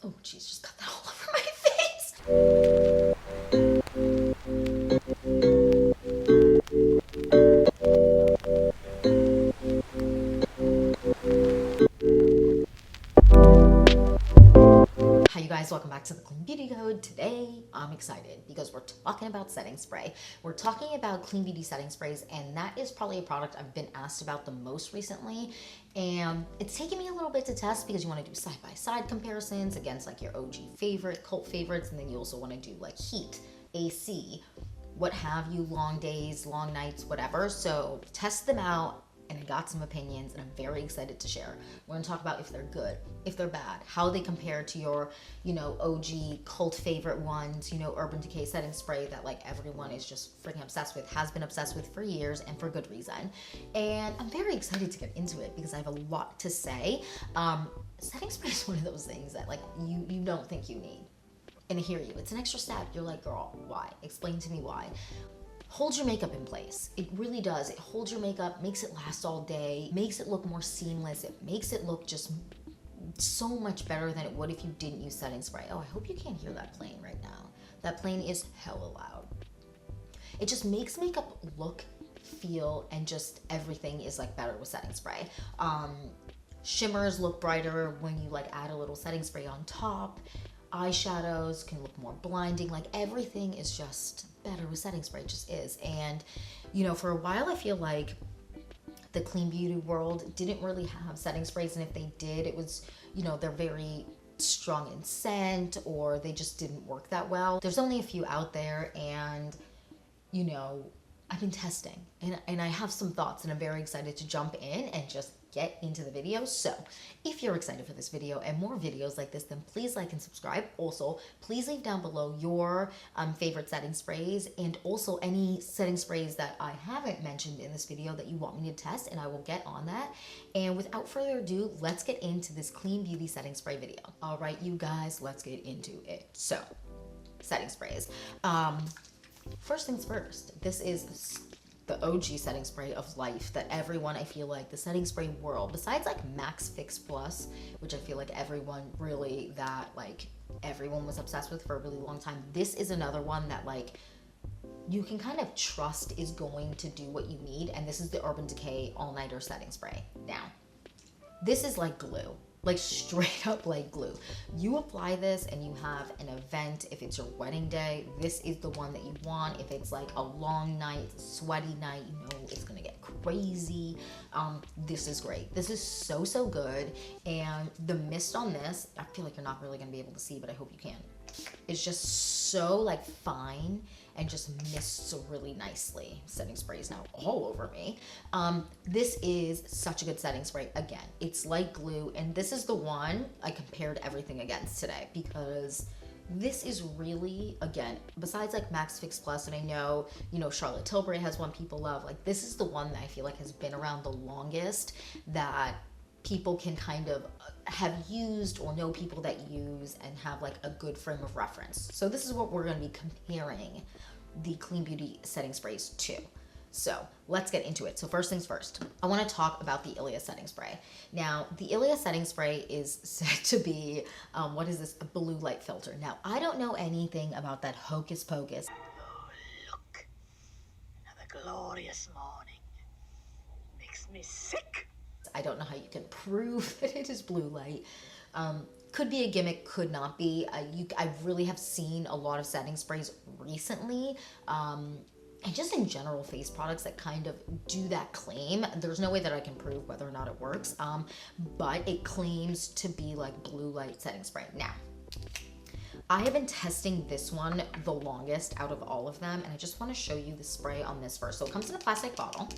Oh geez, just got that all over my face. Hi you guys, welcome back to the Clean Beauty Code. Today I'm excited because we're talking about setting spray. We're talking about clean beauty setting sprays, and that is probably a product I've been asked about the most recently. And it's taken me a little bit to test because you want to do side-by-side comparisons against like your OG favorite, cult favorites, and then you also want to do like heat, AC, what have you, long days, long nights, whatever. So test them out, and I got some opinions, and I'm very excited to share. We're gonna talk about if they're good, if they're bad, how they compare to your, OG cult favorite ones, Urban Decay setting spray that like everyone is just freaking obsessed with, has been obsessed with for years and for good reason. And I'm very excited to get into it because I have a lot to say. Setting spray is one of those things that like you don't think you need. And I hear you, it's an extra step. You're like, girl, why? Explain to me why. Holds your makeup in place. It really does. It holds your makeup, makes it last all day, makes it look more seamless. It makes it look just so much better than it would if you didn't use setting spray. Oh, I hope you can't hear that plane right now. That plane is hella loud. It just makes makeup look, feel, and just everything is like better with setting spray. Shimmers look brighter when you like add a little setting spray on top. Eyeshadows can look more blinding. Like everything is just better with setting spray, it just is. And for a while I feel like the clean beauty world didn't really have setting sprays, and if they did, it was they're very strong in scent, or they just didn't work that well. There's only a few out there, and I've been testing, and I have some thoughts, and I'm very excited to jump in and just get into the video. So if you're excited for this video and more videos like this, then please like and subscribe. Also, please leave down below your favorite setting sprays, and also any setting sprays that I haven't mentioned in this video that you want me to test, and I will get on that. And without further ado, let's get into this clean beauty setting spray video. All right, you guys, let's get into it. So, setting sprays. First things first, this is the OG setting spray of life that everyone, I feel like, the setting spray world, besides like Max Fix Plus, which I feel like everyone was obsessed with for a really long time, this is another one that like you can kind of trust is going to do what you need. And this is the Urban Decay All-Nighter Setting Spray. Now, this is like glue. Like straight up like glue. You apply this and you have an event. If it's your wedding day, this is the one that you want. If it's like a long night, sweaty night, it's gonna get crazy. This is great. This is so good. And the mist on this, I feel like you're not really gonna be able to see, but I hope you can. It's just so like fine and just mists really nicely. Setting spray is now all over me. This is such a good setting spray. Again, it's like glue, and this is the one I compared everything against today, because this is really, again, besides like Max Fix Plus, and I know, Charlotte Tilbury has one people love, like this is the one that I feel like has been around the longest, that people can kind of have used or know people that use and have like a good frame of reference. So this is what we're going to be comparing the clean beauty setting sprays to. So let's get into it. So first things first, I want to talk about the Ilia setting spray. Now, the Ilia setting spray is said to be, what is this? A blue light filter. Now, I don't know anything about that hocus pocus. Oh, look, another glorious morning. Makes me sick. I don't know how you can prove that it is blue light. Could be a gimmick, could not be. I really have seen a lot of setting sprays recently, and just in general face products that kind of do that claim. There's no way that I can prove whether or not it works, but it claims to be like blue light setting spray. Now, I have been testing this one the longest out of all of them, and I just want to show you the spray on this first. So it comes in a plastic bottle,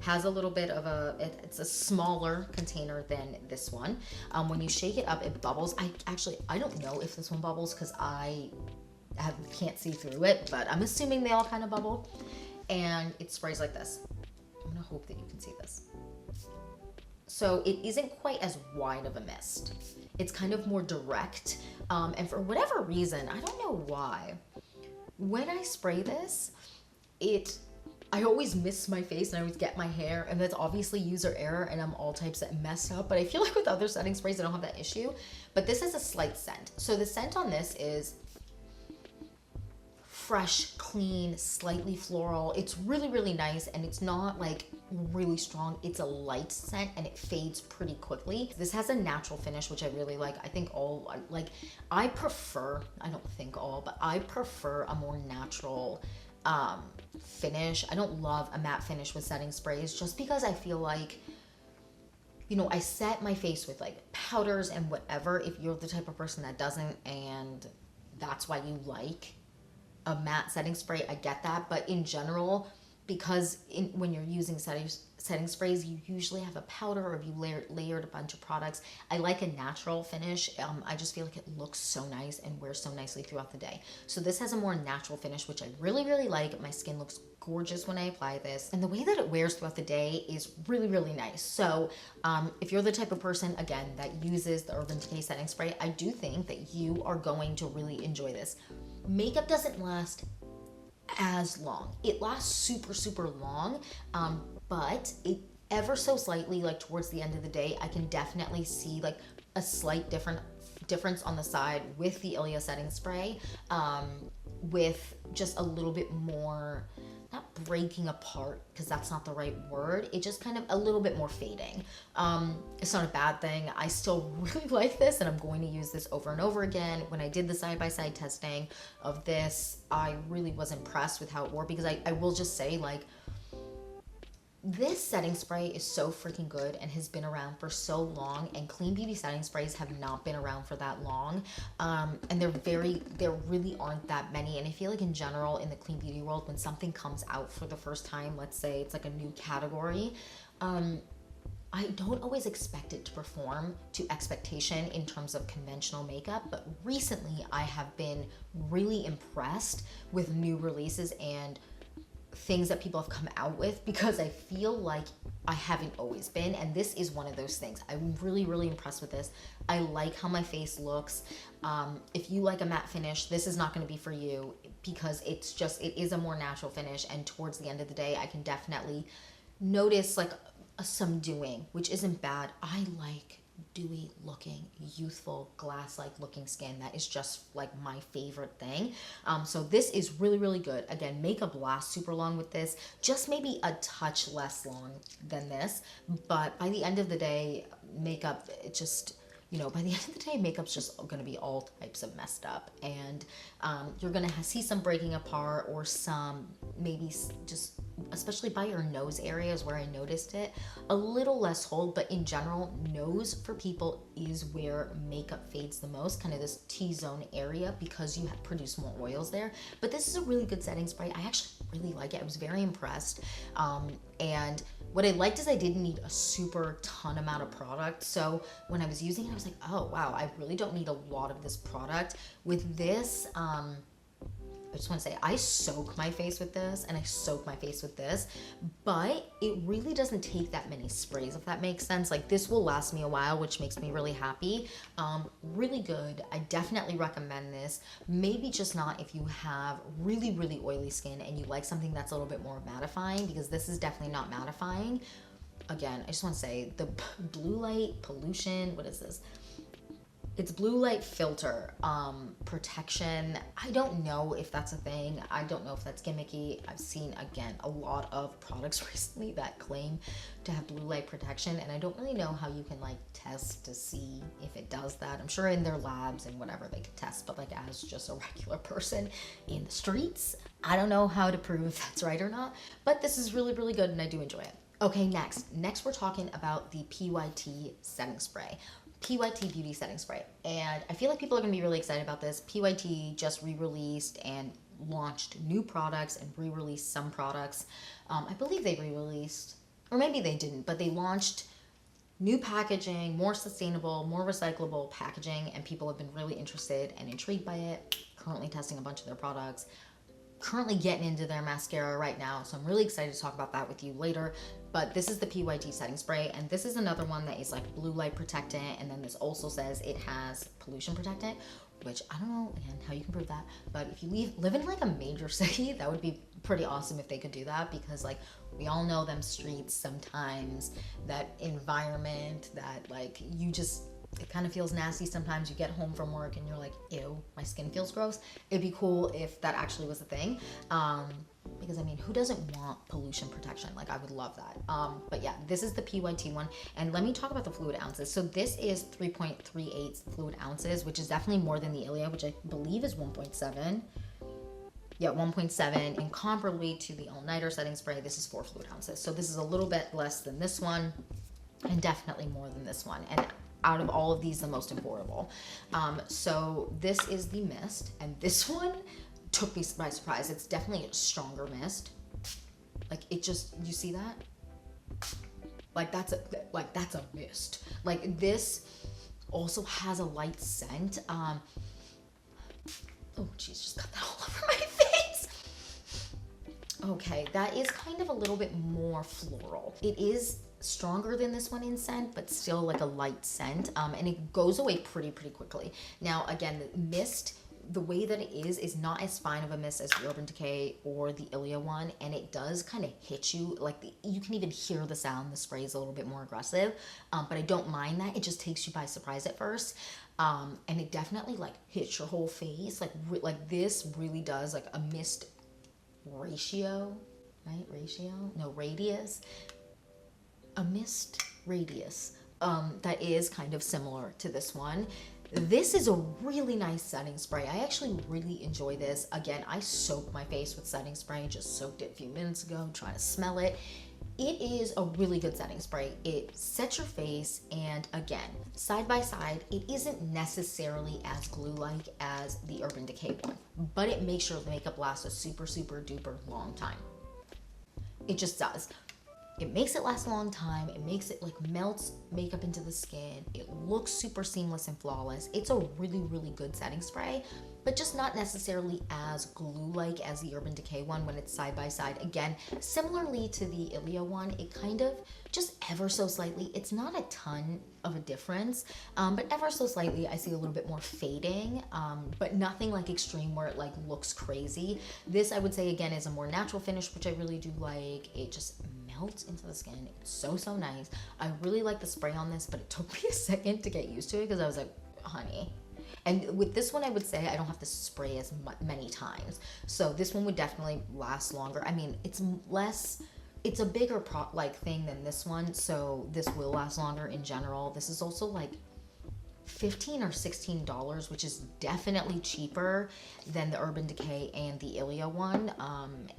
has a little bit of it's a smaller container than this one. When you shake it up, it bubbles. I don't know if this one bubbles because I can't see through it, but I'm assuming they all kind of bubble. And it sprays like this. I'm gonna hope that you can see this. So it isn't quite as wide of a mist. It's kind of more direct. And for whatever reason, I don't know why, when I spray this, it I always miss my face and I always get my hair, and that's obviously user error and I'm all types of messed up, but I feel like with other setting sprays I don't have that issue. But this has a slight scent. So the scent on this is fresh, clean, slightly floral. It's really, really nice, and it's not like really strong. It's a light scent and it fades pretty quickly. This has a natural finish, which I really like. I think all, like, I prefer, I don't think all, but I prefer a more natural finish. I don't love a matte finish with setting sprays just because I feel like, you know, I set my face with like powders and whatever. If you're the type of person that doesn't, and that's why you like a matte setting spray, I get that. But in general, because when you're using setting sprays, you usually have a powder, or if you layered a bunch of products. I like a natural finish. I just feel like it looks so nice and wears so nicely throughout the day. So this has a more natural finish, which I really, really like. My skin looks gorgeous when I apply this, and the way that it wears throughout the day is really, really nice. So if you're the type of person, again, that uses the Urban Decay setting spray, I do think that you are going to really enjoy this. Makeup doesn't last as long. It lasts super, super long, but it ever so slightly, like towards the end of the day, I can definitely see like a slight difference on the side with the Ilia setting spray, with just a little bit more, not breaking apart, because that's not the right word. It just kind of a little bit more fading. It's not a bad thing. I still really like this, and I'm going to use this over and over again. When I did the side-by-side testing of this, I really was impressed with how it wore, because I will just say, like, this setting spray is so freaking good and has been around for so long, and clean beauty setting sprays have not been around for that long. And there really aren't that many. And I feel like in general in the clean beauty world, when something comes out for the first time, let's say it's like a new category, I don't always expect it to perform to expectation in terms of conventional makeup, but recently I have been really impressed with new releases and things that people have come out with, because I feel like I haven't always been, and this is one of those things. I'm really, really impressed with this. I like how my face looks. If you like a matte finish, this is not going to be for you, because it is a more natural finish, and towards the end of the day, I can definitely notice like some dewing, which isn't bad. I like dewy looking, youthful, glass-like looking skin. That is just like my favorite thing. So this is really, really good. Again, makeup lasts super long with this, just maybe a touch less long than this, but by the end of the day, makeup, it just, you know, by the end of the day, makeup's just going to be all types of messed up, and you're going to see some breaking apart, or some maybe just, especially by your nose areas where I noticed it, a little less hold. But in general, nose for people is where makeup fades the most, kind of this T-zone area, because you have produce more oils there. But this is a really good setting spray. I actually really like it. I was very impressed. And what I liked is I didn't need a super ton amount of product. So when I was using it, I was like, oh wow, I really don't need a lot of this product. With this, I just want to say, I soak my face with this, and I soak my face with this, but it really doesn't take that many sprays, if that makes sense. Like, this will last me a while, which makes me really happy. Really good. I definitely recommend this. Maybe just not if you have really, really oily skin and you like something that's a little bit more mattifying, because this is definitely not mattifying. Again, I just want to say, the blue light pollution, what is this? It's blue light filter protection. I don't know if that's a thing. I don't know if that's gimmicky. I've seen, again, a lot of products recently that claim to have blue light protection, and I don't really know how you can like test to see if it does that. I'm sure in their labs and whatever they could test, but like as just a regular person in the streets, I don't know how to prove if that's right or not. But this is really, really good, and I do enjoy it. Okay, next we're talking about the PYT setting spray. PYT Beauty Setting Spray. And I feel like people are going to be really excited about this. PYT just re-released and launched new products and re-released some products. I believe they re-released, or maybe they didn't, but they launched new packaging, more sustainable, more recyclable packaging, and people have been really interested and intrigued by it. Currently testing a bunch of their products. Currently getting into their mascara right now, so I'm really excited to talk about that with you later. But this is the PYT setting spray, and this is another one that is like blue light protectant, and then this also says it has pollution protectant. which I don't know again how you can prove that, but if you live in like a major city, that would be pretty awesome if they could do that, because like we all know them streets sometimes, that environment, that like you just, it kind of feels nasty sometimes. You get home from work and you're like, ew, my skin feels gross. It'd be cool if that actually was a thing. Because I mean, who doesn't want pollution protection? Like I would love that. But yeah, this is the PYT one. And let me talk about the fluid ounces. So this is 3.38 fluid ounces, which is definitely more than the Ilia, which I believe is 1.7. Yeah, 1.7, and comparably to the all-nighter setting spray, this is 4 fluid ounces. So this is a little bit less than this one, and definitely more than this one. And out of all of these, the most affordable. So this is the mist, and this one took me by surprise. It's definitely a stronger mist. Like it just, you see that? Like that's a mist. Like this also has a light scent. Oh jeez, just got that all over my face. Okay, that is kind of a little bit more floral. It is stronger than this one in scent, but still like a light scent, and it goes away pretty quickly. Now again, the mist, the way that it is not as fine of a mist as the Urban Decay or the Ilia one, and it does kind of hit you, like you can even hear the sound. The spray is a little bit more aggressive, but I don't mind that. It just takes you by surprise at first, and it definitely like hits your whole face. Like this really does like a mist ratio, right? Radius. A mist radius that is kind of similar to this one. This is a really nice setting spray. I actually really enjoy this. Again, I soaked my face with setting spray, just soaked it a few minutes ago, trying to smell it. It is a really good setting spray. It sets your face, and again, side by side, it isn't necessarily as glue-like as the Urban Decay one, but it makes your makeup last a super duper long time. It just does. It makes it last a long time. It makes it like melts makeup into the skin. It looks super seamless and flawless. It's a really good setting spray, but just not necessarily as glue-like as the Urban Decay one when it's side by side. Again, similarly to the Ilia one, it kind of just ever so slightly, it's not a ton of a difference, but ever so slightly I see a little bit more fading, but nothing like extreme where it like looks crazy. This I would say again is a more natural finish, which I really do like. It just melts into the skin. It's so nice. I really like the spray on this, but it took me a second to get used to it because I was like, honey. And with this one, I would say I don't have to spray as many times. So this one would definitely last longer. I mean, it's less, it's a bigger thing than this one, so this will last longer in general. This is also like $15 or $16, which is definitely cheaper than the Urban Decay and the Ilia one.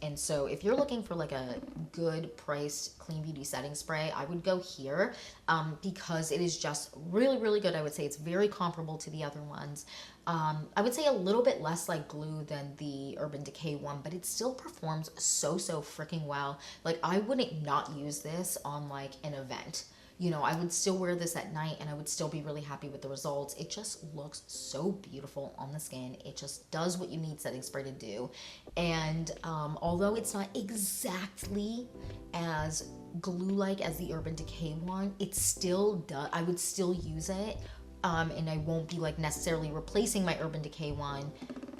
And so if you're looking for like a good priced clean beauty setting spray, I would go here, because it is just really good. I would say it's very comparable to the other ones. I would say a little bit less like glue than the Urban Decay one, but it still performs so freaking well. Like I wouldn't not use this on like an event. You know, I would still wear this at night and I would still be really happy with the results. It just looks so beautiful on the skin. It just does what you need setting spray to do. And although it's not exactly as glue-like as the Urban Decay one, it still does. I would still use it, and I won't be like necessarily replacing my Urban Decay one.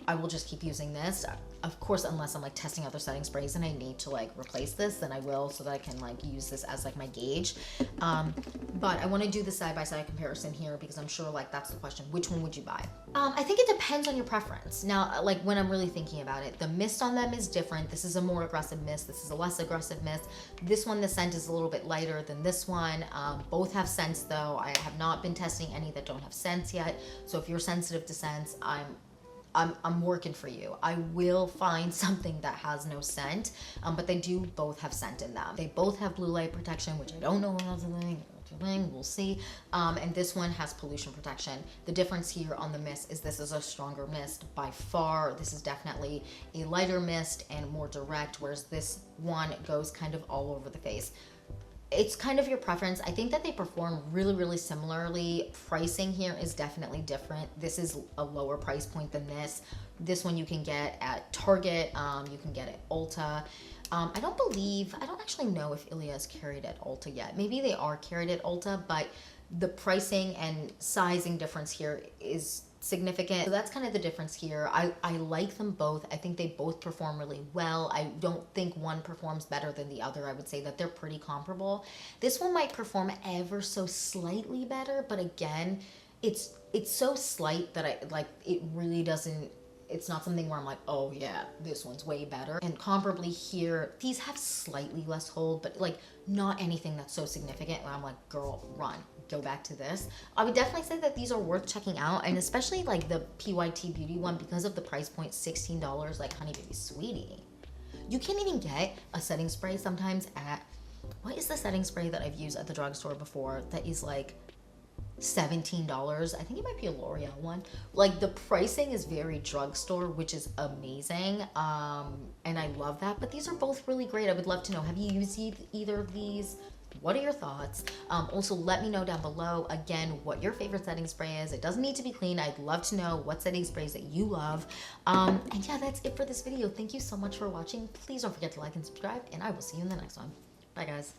I will just keep using this. Of course, unless I'm like testing other setting sprays and I need to like replace this, then I will, so that I can like use this as like my gauge. But I want to do the side-by-side comparison here because I'm sure like that's the question. Which one would you buy? I think it depends on your preference. Now, like when I'm really thinking about it, the mist on them is different. This is a more aggressive mist. This is a less aggressive mist. This one, the scent is a little bit lighter than this one. Both have scents though. I have not been testing any that don't have scents yet. So if you're sensitive to scents, I'm working for you. I will find something that has no scent, but they do both have scent in them. They both have blue light protection, which I don't know if that's a thing, we'll see. And this one has pollution protection. The difference here on the mist is this is a stronger mist by far. This is definitely a lighter mist and more direct, whereas this one goes kind of all over the face. It's kind of your preference. I think that they perform really similarly. Pricing here is definitely different. This is a lower price point than this. This one you can get at Target. You can get at Ulta. I don't actually know if Ilia is carried at Ulta yet. Maybe they are carried at Ulta, but the pricing and sizing difference here is significant. So that's kind of the difference here. I like them both. I think they both perform really well. I don't think one performs better than the other. I would say that they're pretty comparable. This one might perform ever so slightly better, but again, it's so slight that it really doesn't, it's not something where I'm like, oh yeah, this one's way better. And comparably here, these have slightly less hold, but like not anything that's so significant where I'm like, girl, run, go back to this. I would definitely say that these are worth checking out, and especially like the PYT Beauty one, because of the price point, $16, like honey baby sweetie. You can't even get a setting spray sometimes at, what is the setting spray that I've used at the drugstore before that is like $17? I think it might be a L'Oreal one. Like the pricing is very drugstore, which is amazing, and I love that. But these are both really great. I would love to know, have you used either of these? What are your thoughts? Also, let me know down below, again, what your favorite setting spray is. It doesn't need to be clean. I'd love to know what setting sprays that you love. And yeah, that's it for this video. Thank you so much for watching. Please don't forget to like and subscribe, and I will see you in the next one. Bye, guys.